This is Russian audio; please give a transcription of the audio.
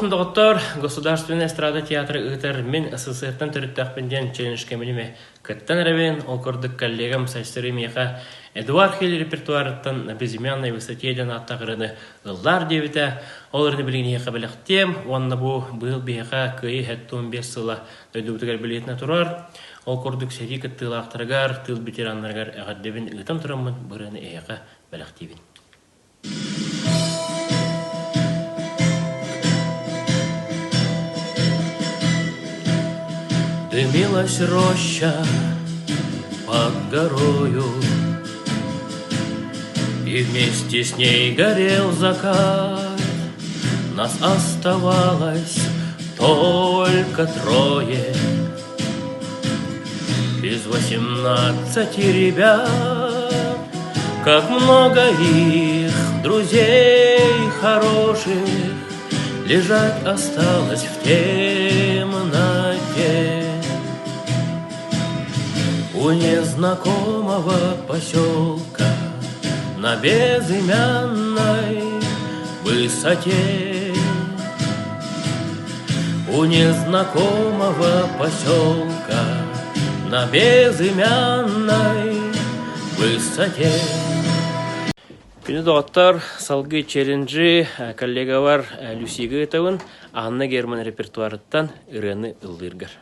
доктор Государственная эстрада театры ытар мен СССРтан төрөттәкпенден челленджке минеме кыттан ревен окордык коллегам сайстыры меха Эдуард Хель репертуарыттан на безымянной высоте ден аттагырыны ыллар дебите оларны билгене кабелектем онна бу был беха кый хеттон бесыла дөдүтгәр билетне турар окордык сери кыттылактыргар тыл ветераннаргар агаддебин ытам турамын бырыны эяка белектибин. Дымилась роща под горою, и вместе с ней горел закат. Нас оставалось только трое, из 18 ребят. Как много их, друзей хороших, лежать осталось в темноте. У незнакомого поселка на безымянной высоте. У незнакомого поселка на безымянной высоте. Күні доғаттар салғы челленджи коллегавар Люсигі етауын Анна Герман репертуарыттан үрені ұлдыргар.